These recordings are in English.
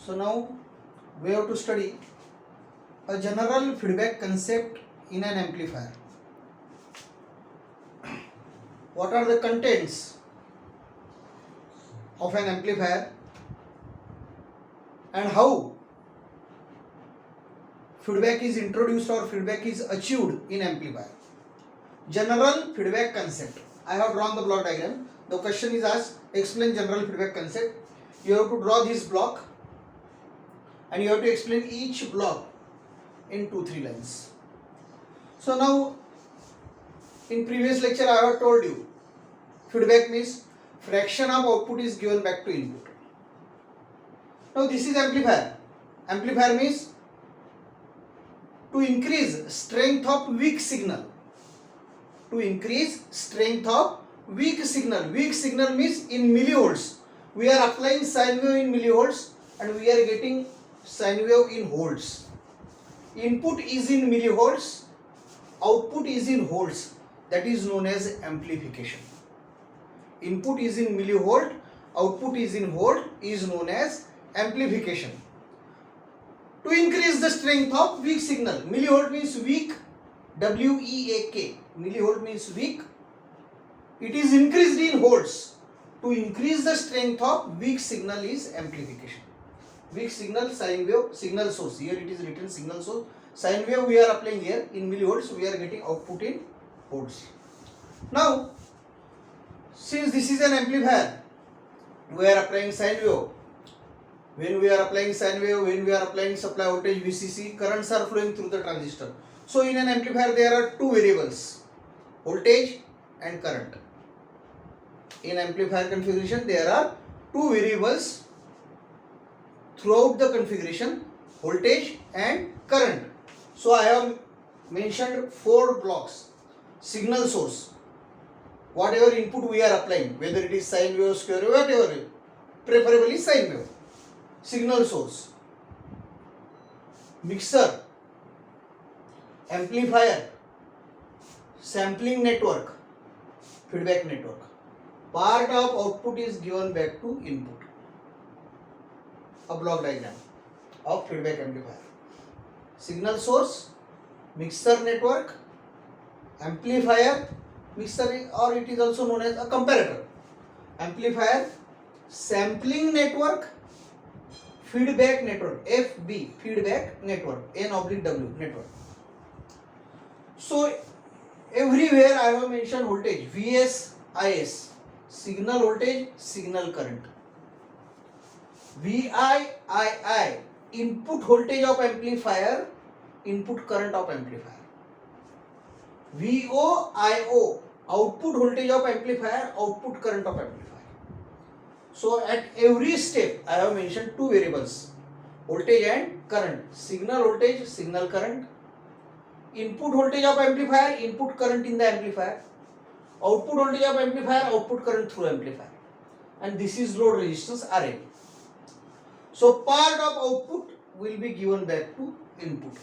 So now we have to study a general feedback concept in an amplifier. What are the contents of an amplifier and how feedback is introduced or feedback is achieved in amplifier. General feedback concept. I have drawn the block diagram. The question is asked, explain general feedback concept. You have to draw this block and you have to explain each block in 2-3 lines. So now in previous lecture I have told you feedback means fraction of output is given back to input. Now this is amplifier. Amplifier means to increase strength of weak signal. To increase strength of weak signal. Weak signal means in millivolts. We are applying sine wave in millivolts and we are getting sine wave in volts. Input is in millivolts, output is in volts. That is known as amplification. Input is in millivolt, output is in volt, is known as amplification. To increase the strength of weak signal, millivolt means weak, W-E-A-K, millivolt means weak. It is increased in volts. To increase the strength of weak signal is amplification. Weak signal, sine wave, signal source. Here it is written signal source. Sine wave we are applying here in millivolts. We are getting output in volts. Now, since this is an amplifier, we are applying sine wave. When we are applying sine wave, when we are applying supply voltage VCC, currents are flowing through the transistor. So in an amplifier there are two variables, voltage and current. In amplifier configuration there are two variables throughout the configuration, voltage and current. So I have mentioned 4 blocks. Signal source, whatever input we are applying, whether it is sine wave, square wave, whatever, preferably sine wave. Signal source, mixer, amplifier, sampling network, feedback network. Part of output is given back to input. A block diagram of feedback amplifier. Signal source, mixer network, amplifier, mixer, or it is also known as a comparator. Amplifier, sampling network, feedback network, FB, feedback network, N/W network. So everywhere I have mentioned voltage, Vs, Is, signal voltage, signal current. Vi, Ii, input voltage of amplifier, input current of amplifier. VO, IO, output voltage of amplifier, output current of amplifier. So at every step I have mentioned two variables, voltage and current. Signal voltage, signal current. Input voltage of amplifier, input current in the amplifier. Output voltage of amplifier, output current through amplifier. And this is load resistance RL. So part of output will be given back to input.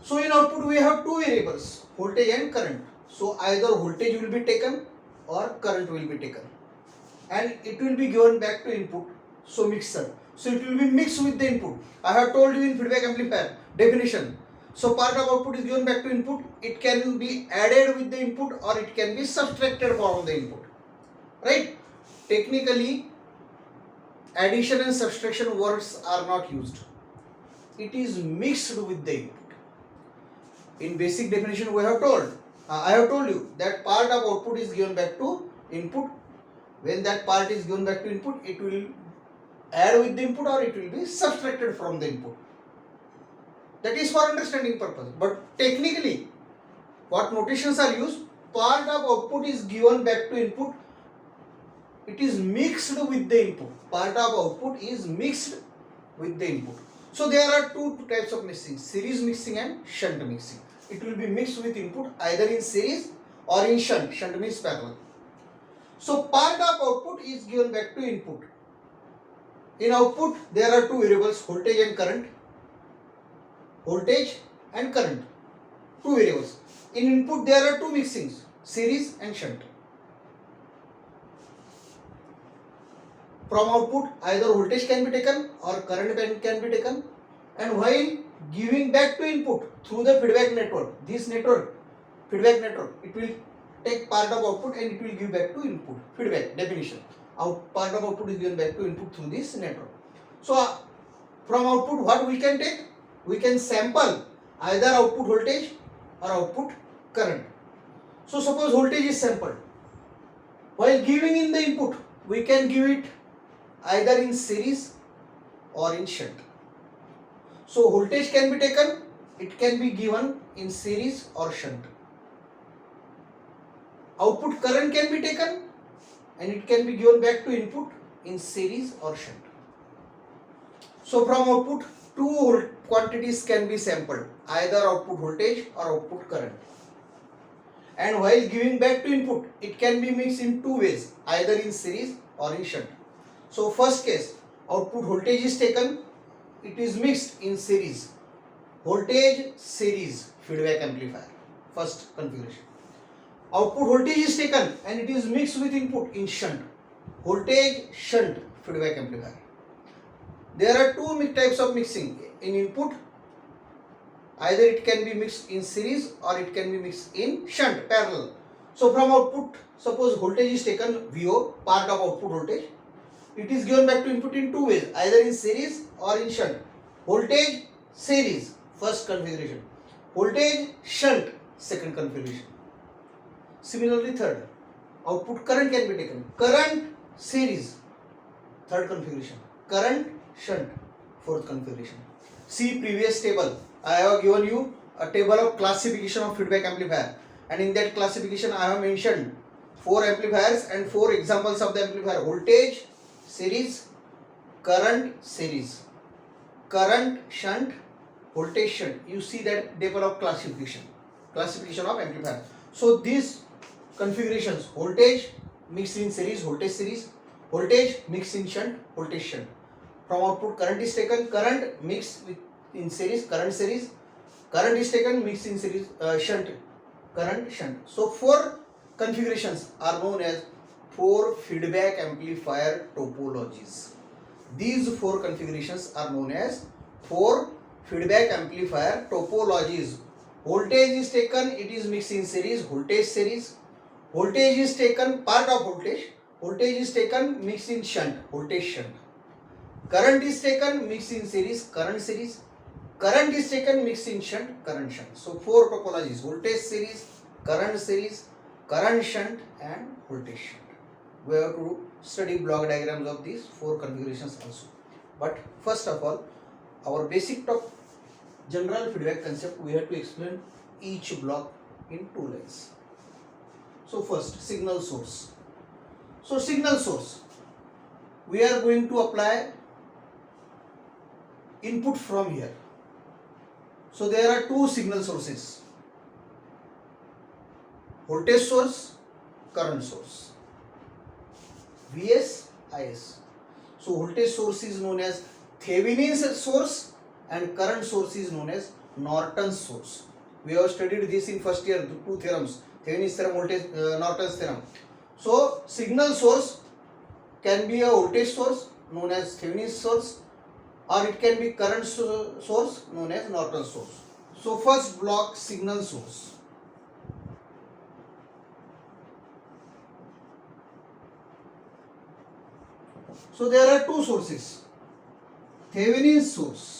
So in output we have two variables, voltage and current. So either voltage will be taken or current will be taken. And it will be given back to input. So mixer. So it will be mixed with the input. I have told you in feedback amplifier definition. So part of output is given back to input. It can be added with the input or it can be subtracted from the input. Right? Technically, addition and subtraction words are not used. It is mixed with the input. In basic definition we have told, I have told you that part of output is given back to input. When that part is given back to input, it will add with the input or it will be subtracted from the input. That is for understanding purpose. But technically, what notations are used, part of output is given back to input. It is mixed with the input. Part of output is mixed with the input. So there are two types of mixing, series mixing and shunt mixing. It will be mixed with input either in series or in shunt. Shunt means parallel. So part of output is given back to input. In output there are two variables, voltage and current. Voltage and current, two variables. In input there are two mixings, series and shunt. From output either voltage can be taken or current can be taken, and while giving back to input through the feedback network, this network, feedback network, it will take part of output and it will give back to input. Feedback definition, part of output is given back to input through this network. So from output what we can take? We can sample either output voltage or output current. So suppose voltage is sampled. While giving in the input, we can give it either in series or in shunt. So voltage can be taken, it can be given in series or shunt. Output current can be taken and it can be given back to input in series or shunt. So from output, two quantities can be sampled, either output voltage or output current. And while giving back to input, it can be mixed in two ways, either in series or in shunt. So first case, output voltage is taken, it is mixed in series. Voltage series feedback amplifier, first configuration. Output voltage is taken and it is mixed with input in shunt. Voltage shunt feedback amplifier. There are two types of mixing in input. Either it can be mixed in series or it can be mixed in shunt, parallel. So from output, suppose voltage is taken VO, part of output voltage. It is given back to input in two ways, either in series or in shunt. Voltage series, first configuration. Voltage shunt, second configuration. Similarly, third, output current can be taken. Current series, third configuration. Current shunt, fourth configuration. See previous table. I have given you a table of classification of feedback amplifier, and in that classification I have mentioned 4 amplifiers and 4 examples of the amplifier: voltage series, current series, current shunt, voltage shunt. You see that table of classification of amplifier. So these configurations: voltage mixed in series, voltage mixed in shunt, voltage shunt. From output current is taken, current mixed with in series, current is taken, mixed in series, shunt, current shunt. So 4 configurations are known as 4 feedback amplifier topologies. These 4 configurations are known as 4 feedback amplifier topologies. Voltage is taken, it is mixed in series, voltage series. Voltage is taken, part of voltage is taken, mixed in shunt, voltage shunt. Current is taken, mixed in series, current series. Current is taken, mixed in shunt, current shunt. So 4 topologies: voltage series, current shunt, and voltage shunt. We have to study block diagrams of these 4 configurations also. But first of all, our basic general feedback concept, we have to explain each block in 2 lines. So first, signal source. So signal source, we are going to apply input from here. So there are 2 signal sources: voltage source, current source, VS, IS. So voltage source is known as Thevenin's source and current source is known as Norton's source. We have studied this in first year, 2 theorems: Thevenin's theorem, Norton's theorem. So signal source can be a voltage source known as Thevenin's source, or it can be current source known as Norton's source. So first block, signal source. So there are 2 sources: Thevenin's source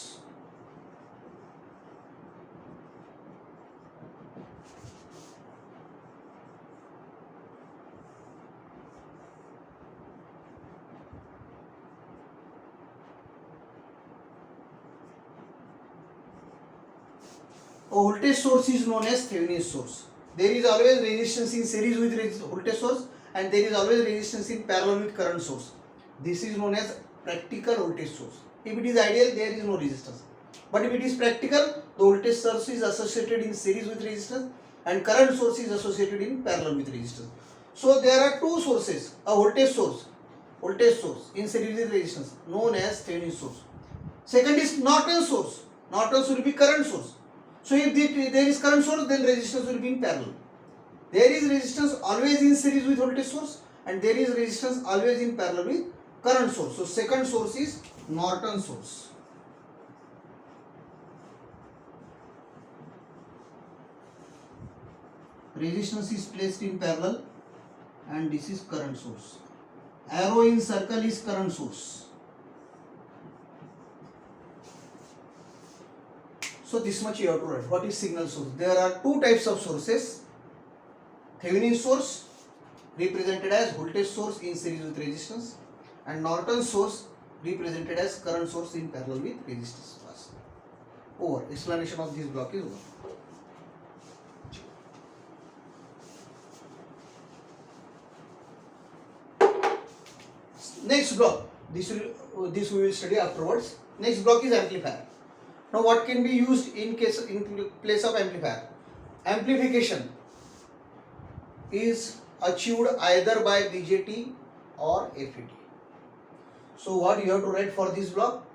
a voltage source is known as Thevenin's source. There is always resistance in series with voltage source, and there is always resistance in parallel with current source. This is known as practical voltage source. If it is ideal, there is no resistance. But if it is practical, the voltage source is associated in series with resistance and current source is associated in parallel with resistance. So there are 2 sources: a voltage source in series with resistance known as Thevenin's source. Second is Norton's source. Norton's will be current source. So if there is current source, then resistance will be in parallel. There is resistance always in series with voltage source and there is resistance always in parallel with current source. So second source is Norton source. Resistance is placed in parallel and this is current source. Arrow in circle is current source. So this much you have to write. What is signal source? There are two types of sources. Thevenin source represented as voltage source in series with resistance, and Norton source represented as current source in parallel with resistance. Over. Explanation of this block is over. Next block. This we will study afterwards. Next block is amplifier. Now what can be used in place of amplifier? Amplification is achieved either by BJT or FET. So what you have to write for this block?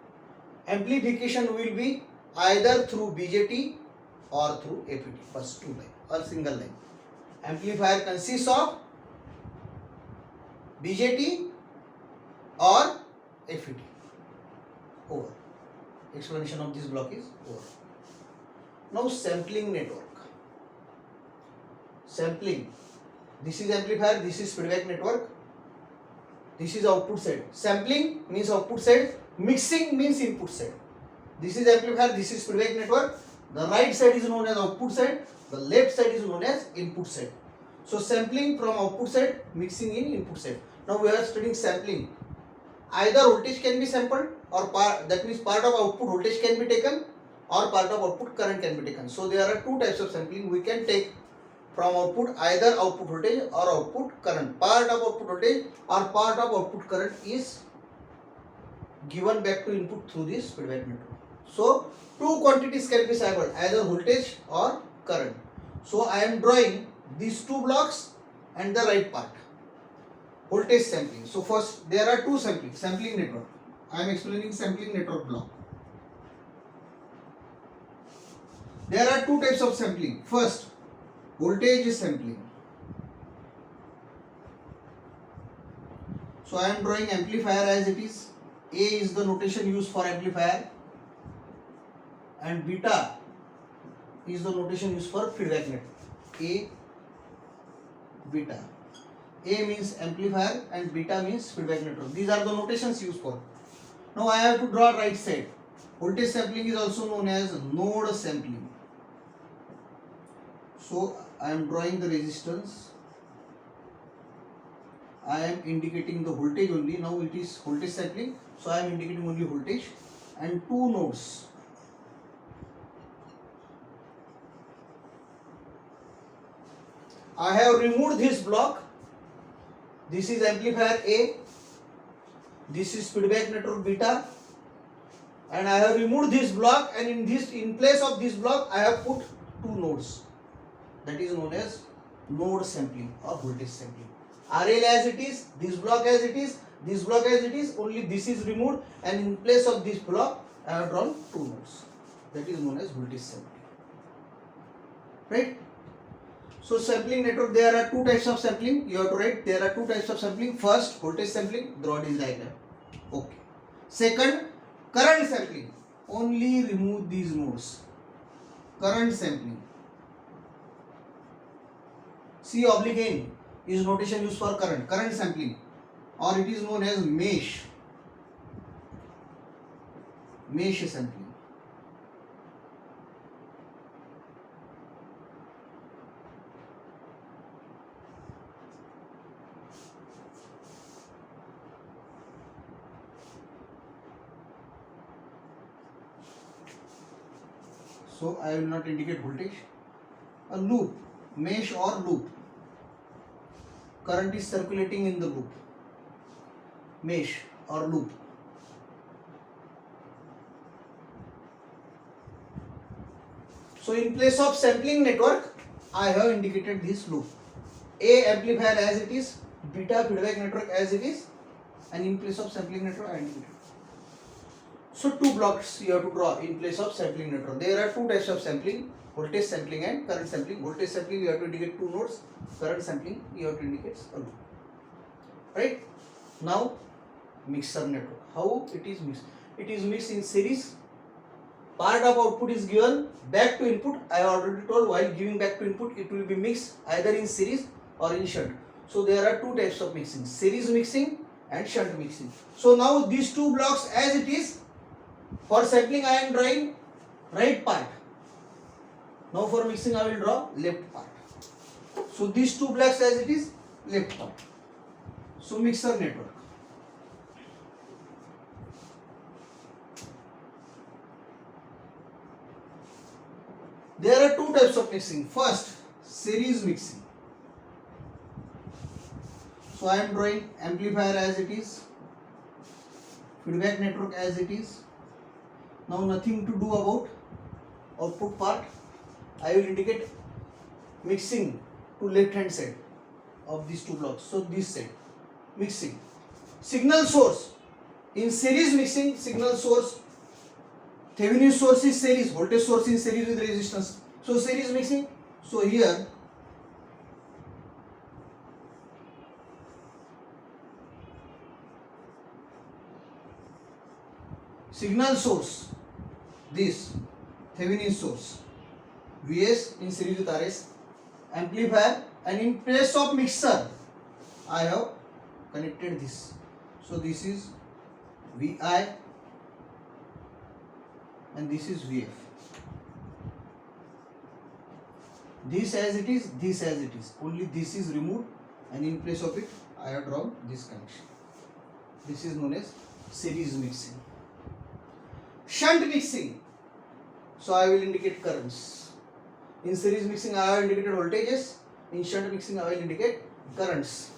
Amplification will be either through BJT or through FET. First two line or single line. Amplifier consists of BJT or FET. Over. Explanation of this block is over. Now sampling network. Sampling. This is amplifier, this is feedback network, this is output side. Sampling means output side, mixing means input side. This is amplifier, this is feedback network. The right side is known as output side, the left side is known as input side. So sampling from output side, mixing in input side. Now we are studying sampling. Either voltage can be sampled or that means part of output voltage can be taken or part of output current can be taken. So there are two types of sampling we can take from output, either output voltage or output current. Part of output voltage or part of output current is given back to input through this feedback network. So two quantities can be sampled, either voltage or current. So I am drawing these two blocks and the right part. Voltage sampling. So first there are two sampling network. I am explaining sampling network block. There are two types of sampling. First, voltage sampling. So I am drawing amplifier as it is. A is the notation used for amplifier and beta is the notation used for feedback network. A, beta. A means amplifier and beta means feedback network. These are the notations used for. Now I have to draw right side. Voltage sampling is also known as node sampling. So I am drawing the resistance. I am indicating the voltage only. Now it is voltage sampling. So I am indicating only voltage and two nodes. I have removed this block. This is amplifier A. This is feedback network beta. And I have removed this block, and in place of this block I have put two nodes. That is known as node sampling or voltage sampling. RL as it is, this block as it is, this block as it is, only this is removed, and in place of this block I have drawn two nodes. That is known as voltage sampling. Right? So sampling network, there are two types of sampling. You have to write there are two types of sampling. First, voltage sampling, draw this diagram. Okay. Second, current sampling. Only remove these nodes. Current sampling. C oblique N is notation used for current. Current sampling, or it is known as mesh. Mesh sampling. So I will not indicate voltage. A loop, mesh or loop. Current is circulating in the loop. Mesh or loop. So in place of sampling network, I have indicated this loop. A amplifier as it is, beta feedback network as it is, and in place of sampling network I indicated. So two blocks you have to draw in place of sampling network. There are two types of sampling, voltage sampling and current sampling. Voltage sampling you have to indicate two nodes, current sampling you have to indicate a loop. Right? Now mixer network. How it is mixed? It is mixed in series. Part of output is given back to input. I have already told, while giving back to input, it will be mixed either in series or in shunt. So there are two types of mixing: series mixing and shunt mixing. So now these two blocks as it is. For sampling I am drawing right part. Now for mixing I will draw left part. So these two blocks as it is, left part. So mixer network. There are two types of mixing. First, series mixing. So I am drawing amplifier as it is, feedback network as it is. Now nothing to do about output part. I will indicate mixing to left hand side of these two blocks. So this side, mixing. Signal source. In series mixing, signal source, Thevenin source is series, voltage source is series with resistance. So series mixing. So here signal source, this Thevenin source, Vs in series with Rs, amplifier, and in place of mixer I have connected this. So this is Vi and this is Vf. This as it is, this as it is. Only this is removed, and in place of it I have drawn this connection. This is known as series mixing. Shunt mixing. So I will indicate currents. In series mixing I have indicated voltages. In shunt mixing I will indicate currents.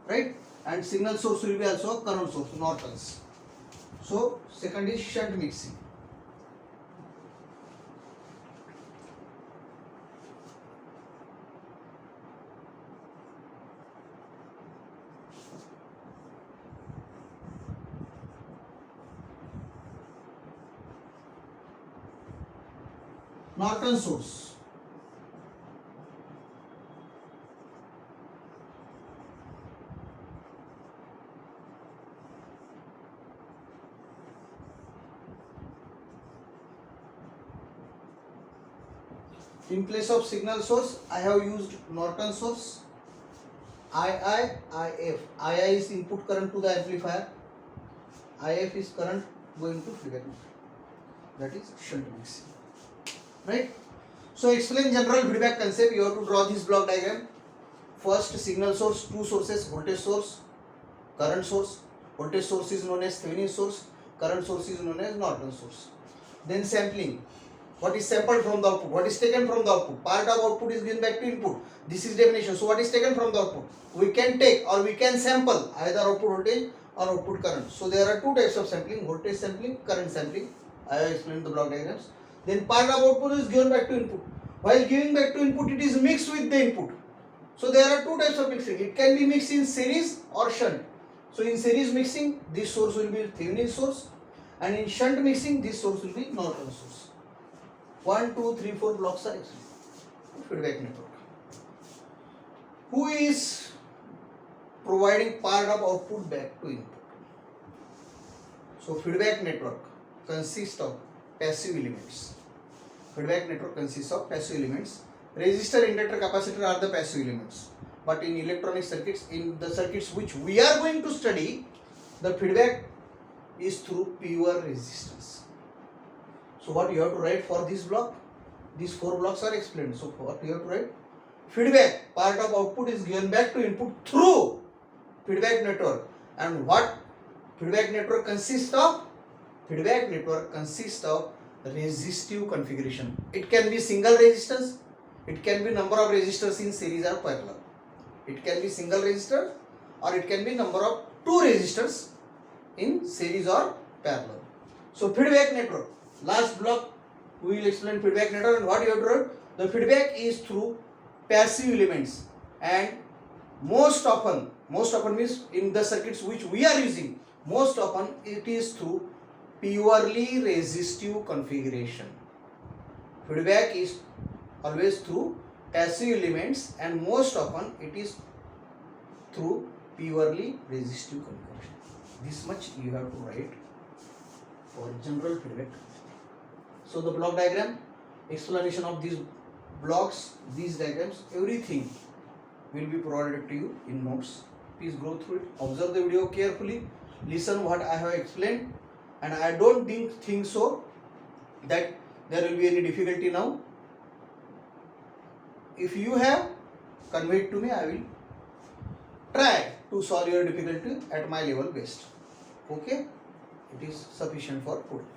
Right? And signal source will be also current source, Nortons. So second is shunt mixing. Norton source. In place of signal source, I have used Norton source. II, IF. II is input current to the amplifier. IF is current going to feedback network. That is shunt mixing. Right? So explain general feedback concept. You have to draw this block diagram. First, signal source, two sources, voltage source, current source. Voltage source is known as Thevenin source. Current source is known as Norton source. Then sampling. What is sampled from the output? What is taken from the output? Part of output is given back to input. This is definition. So what is taken from the output? We can take or we can sample either output voltage or output current. So there are two types of sampling: voltage sampling, current sampling. I have explained the block diagrams. Then part of output is given back to input. While giving back to input, it is mixed with the input. So there are two types of mixing. It can be mixed in series or shunt. So in series mixing, this source will be Thevenin source, and in shunt mixing, this source will be Norton source. 1, 2, 3, 4 blocks are explained. Feedback network. Who is providing part of output back to input? So feedback network consists of passive elements. Feedback network consists of passive elements. Resistor, inductor, capacitor are the passive elements. But in electronic circuits, in the circuits which we are going to study, the feedback is through pure resistance. So what you have to write for this block? These 4 blocks are explained. So what you have to write? Feedback, part of output is given back to input through feedback network. And what feedback network consists of? Feedback network consists of resistive configuration. It can be single resistance. It can be number of resistors in series or parallel. It can be single resistor, or it can be number of 2 resistors in series or parallel. So feedback network. Last block we will explain feedback network and what you have to write. The feedback is through passive elements, and most often means in the circuits which we are using, most often it is through purely resistive configuration. Feedback is always through passive elements, and most often it is through purely resistive configuration. this much you have to write for general feedback. So the block diagram, explanation of these blocks, these diagrams, everything will be provided to you in notes. Please go through it, observe the video carefully, listen what I have explained, and I don't think so that there will be any difficulty now. If you have, convey it to me, I will try to solve your difficulty at my level best. Okay, it is sufficient for today.